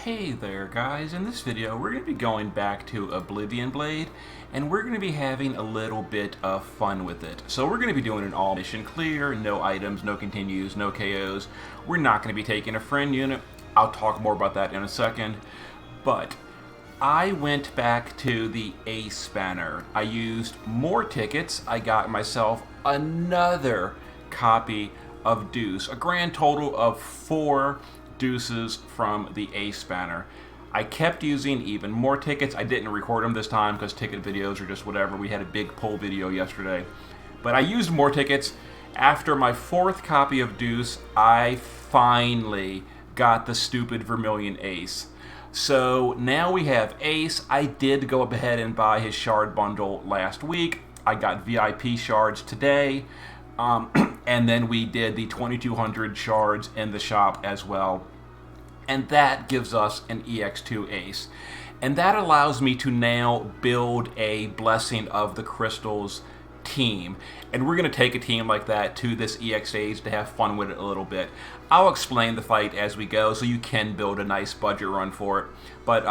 Hey there guys, in this video we're going to be going back to Oblivion Blade and we're going to be having a little bit of fun with it. So we're going to be doing an all mission clear, no items, no continues, no KOs. We're not going to be taking a friend unit. I'll talk more about that in a second. But I went back to the Ace banner. I used more tickets. I got myself another copy of Deuce, a grand total of 4 Deuces from the Ace banner. I kept using even more tickets. I didn't record them this time because ticket videos are just whatever. We had a big poll video yesterday. But I used more tickets. After my 4th copy of Deuce, I finally got the stupid Vermilion Ace. So now we have Ace. I did go ahead and buy his shard bundle last week. I got VIP shards today. And then we did the 2200 shards in the shop as well. And that gives us an EX2 Ace. And that allows me to now build a Blessing of the Crystals team. And we're going to take a team like that to this EX stage to have fun with it a little bit. I'll explain the fight as we go so you can build a nice budget run for it. But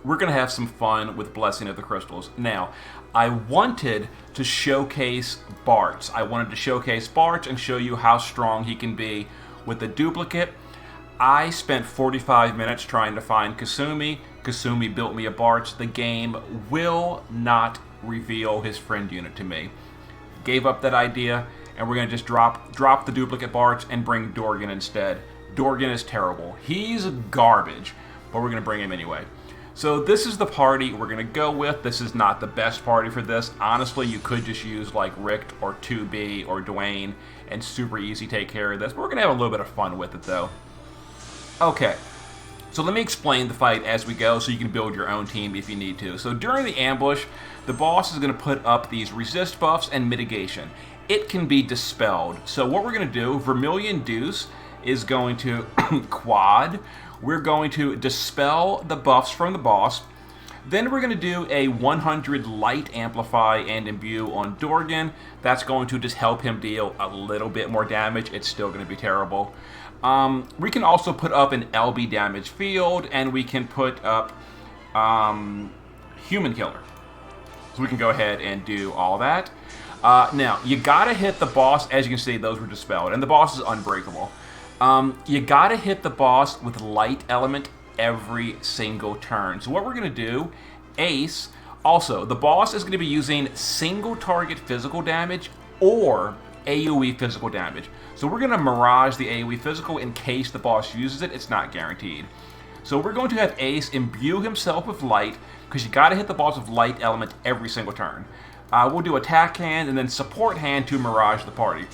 we're going to have some fun with Blessing of the Crystals. Now, I wanted to showcase Bartz. I wanted to showcase Bartz and show you how strong he can be with the duplicate. I spent 45 minutes trying to find Kasumi. Kasumi built me a Bartz. The game will not reveal his friend unit to me. Gave up that idea, and we're going to just drop the duplicate Bartz and bring Dorgan instead. Dorgan is terrible. He's garbage, but we're going to bring him anyway. So this is the party we're going to go with. This is not the best party for this. Honestly, you could just use like Richt or 2B or Dwayne and super easy take care of this. But we're going to have a little bit of fun with it though. Okay, so let me explain the fight as we go so you can build your own team if you need to. So during the ambush, the boss is going to put up these resist buffs and mitigation. It can be dispelled. So what we're going to do, Vermilion Deuce is going to quad. We're going to dispel the buffs from the boss. Then we're going to do a 100 light amplify and imbue on Dorgan. That's going to just help him deal a little bit more damage. It's still going to be terrible. We can also put up an LB damage field, and we can put up Human Killer. So we can go ahead and do all that. Now, you gotta hit the boss. As you can see, those were dispelled, and the boss is unbreakable. You gotta hit the boss with light element every single turn. So what we're gonna do, Ace, also, the boss is gonna be using single target physical damage or AoE physical damage. So we're gonna mirage the AoE physical in case the boss uses it. It's not guaranteed. So we're going to have Ace imbue himself with light, because you gotta hit the boss with light element every single turn. We'll do attack hand and then support hand to mirage the party.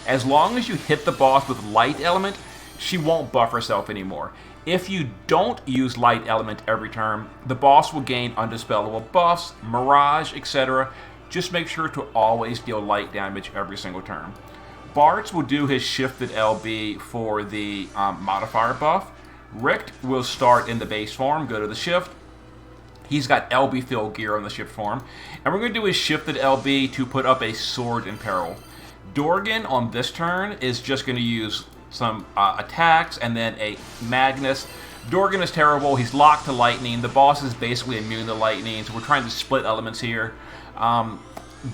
As long as you hit the boss with light element, she won't buff herself anymore. If you don't use light element every turn, the boss will gain undispellable buffs, mirage, etc. Just make sure to always deal light damage every single turn. Bartz will do his shifted LB for the modifier buff. Richt will start in the base form, go to the shift. He's got LB fill gear on the shift form. And we're going to do his shifted LB to put up a sword in peril. Dorgan on this turn is just going to use some attacks and then a Magnus. Dorgan is terrible. He's locked to lightning. The boss is basically immune to lightning, so we're trying to split elements here.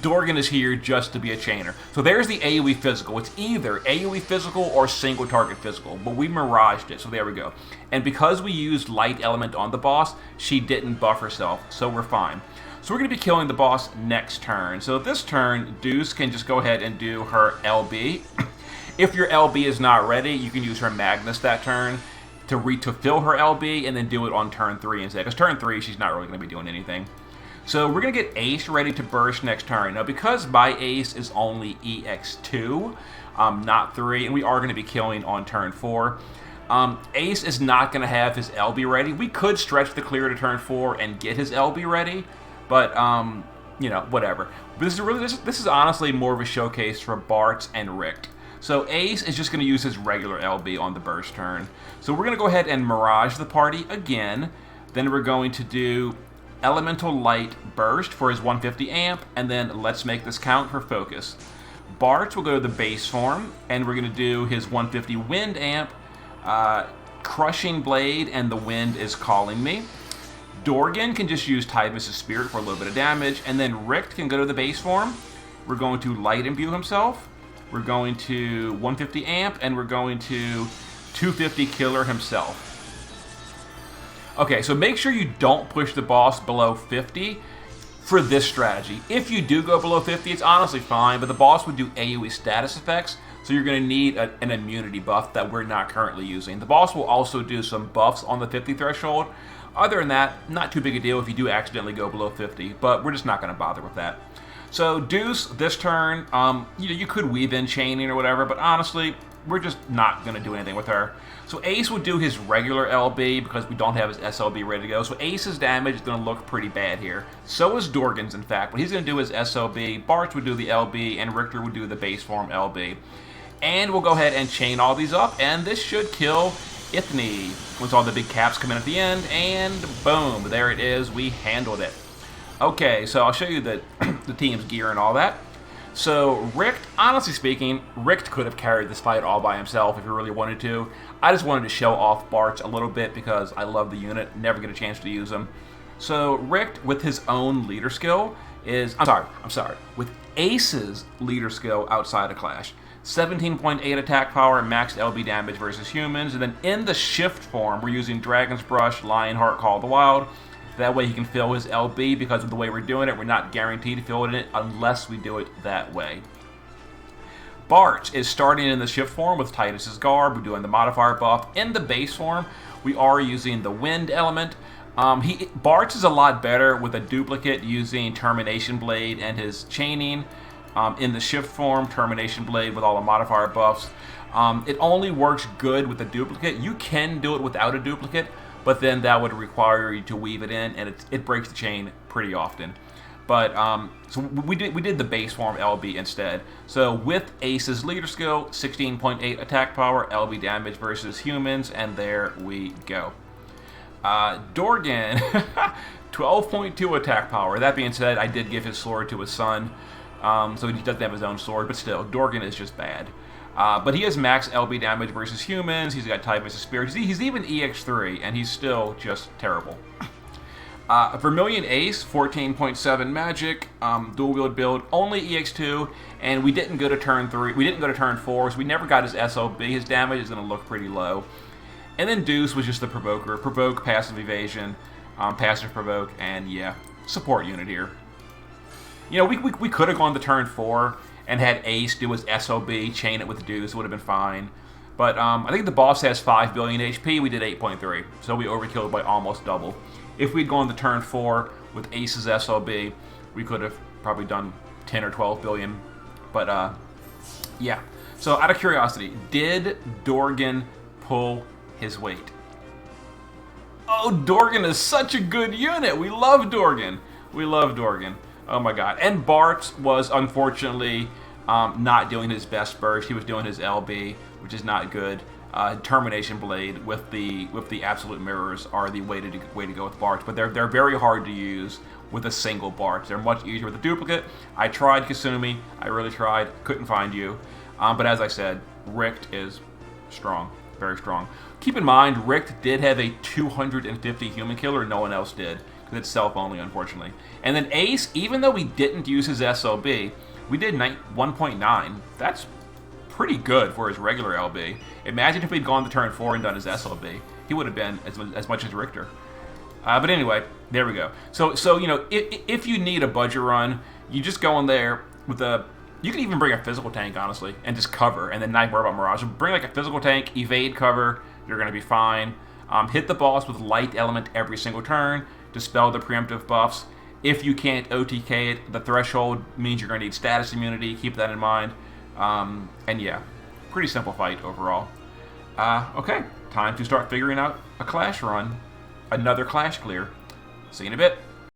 Dorgan is here just to be a chainer. So there's the AoE physical. It's either AoE physical or single target physical, but we miraged it, so there we go. And because we used light element on the boss, she didn't buff herself, so we're fine. So we're going to be killing the boss next turn. So this turn, Deuce can just go ahead and do her LB. If your LB is not ready, you can use her Magnus that turn to fill her LB and then do it on turn 3 instead. Because turn 3, she's not really going to be doing anything. So we're going to get Ace ready to burst next turn. Now, because my Ace is only EX2, not 3, and we are going to be killing on turn 4, Ace is not going to have his LB ready. We could stretch the clear to turn 4 and get his LB ready, but, you know, whatever. This is honestly more of a showcase for Bartz and Richt. So Ace is just going to use his regular LB on the burst turn. So we're going to go ahead and mirage the party again. Then we're going to do Elemental Light Burst for his 150 amp, and then Let's Make This Count for focus. Bartz will go to the base form, and we're going to do his 150 wind amp, Crushing Blade and the Wind is Calling Me. Dorgan can just use Tidus' Spirit for a little bit of damage, and then Richt can go to the base form. We're going to Light Imbue himself. We're going to 150 Amp, and we're going to 250 Killer himself. Okay, so make sure you don't push the boss below 50 for this strategy. If you do go below 50, it's honestly fine, but the boss would do AoE status effects, so you're going to need an immunity buff that we're not currently using. The boss will also do some buffs on the 50 threshold. Other than that, not too big a deal if you do accidentally go below 50, but we're just not going to bother with that. So Deuce, this turn, you could weave in chaining or whatever, but honestly, we're just not going to do anything with her. So Ace would do his regular LB because we don't have his SLB ready to go. So Ace's damage is going to look pretty bad here. So is Dorgan's, in fact, but he's going to do his SLB. Bartz would do the LB, and Richter would do the base form LB. And we'll go ahead and chain all these up, and this should kill Ithne. Once all the big caps come in at the end, and boom, there it is. We handled it. Okay, so I'll show you the team's gear and all that. So Richt, honestly speaking, Richt could have carried this fight all by himself if he really wanted to. I just wanted to show off Bartz a little bit because I love the unit, never get a chance to use him. So Richt, with his own leader skill, is... I'm sorry. With Ace's leader skill outside of Clash, 17.8 attack power, max LB damage versus humans, and then in the shift form, we're using Dragon's Brush, Lionheart, Call of the Wild. That way he can fill his LB. Because of the way we're doing it, we're not guaranteed to fill it in it unless we do it that way. Bartz is starting in the shift form with Tidus' Garb. We're doing the modifier buff. In the base form, we are using the wind element. Bartz is a lot better with a duplicate using Termination Blade and his chaining. In the shift form, Termination Blade with all the modifier buffs. It only works good with a duplicate. You can do it without a duplicate, but then that would require you to weave it in, and it breaks the chain pretty often. But so we did the base form LB instead. So with Ace's leader skill, 16.8 attack power, LB damage versus humans, and there we go. Dorgan, 12.2 attack power. That being said, I did give his sword to his son, so he doesn't have his own sword, but still, Dorgan is just bad. But he has max LB damage versus humans. He's got Tidus' Spirit. He's even EX3, and he's still just terrible. Vermilion Ace, 14.7 magic, dual wield build, only EX2, and we didn't go to turn 3. We didn't go to turn 4, so we never got his SLB. His damage is going to look pretty low. And then Deuce was just the provoker. Provoke, passive evasion, passive provoke, and yeah, support unit here. You know, we could have gone to turn 4 and had Ace do his SOB, chain it with Deuce, would have been fine. But I think the boss has 5 billion HP, we did 8.3, so we overkilled by almost double. If we'd gone to turn 4 with Ace's SOB, we could have probably done 10 or 12 billion. But yeah. So out of curiosity, did Dorgan pull his weight? Oh, Dorgan is such a good unit. We love Dorgan. We love Dorgan. Oh my god. And Bartz was unfortunately not doing his best burst. He was doing his LB, which is not good. Termination Blade with the absolute mirrors are the way to go with Bartz, but they're very hard to use with a single Bartz. They're much easier with a duplicate. I tried Kasumi. I really tried. Couldn't find you. But as I said, Richt is strong. Very strong. Keep in mind, Richt did have a 250 human killer. No one else did. Because it's self-only, unfortunately. And then Ace, even though we didn't use his SLB, we did 1.9. That's pretty good for his regular LB. Imagine if we'd gone to turn 4 and done his SLB. He would have been as much as Richter. But anyway, there we go. So you know, if you need a budget run, you just go in there with a... You can even bring a physical tank, honestly, and just cover, and then not worry about Mirage. Bring like a physical tank, evade cover, you're going to be fine. Hit the boss with light element every single turn, dispel the preemptive buffs. If you can't OTK it, the threshold means you're going to need status immunity. Keep that in mind. And yeah, pretty simple fight overall. Okay, time to start figuring out a Clash run. Another Clash clear. See you in a bit.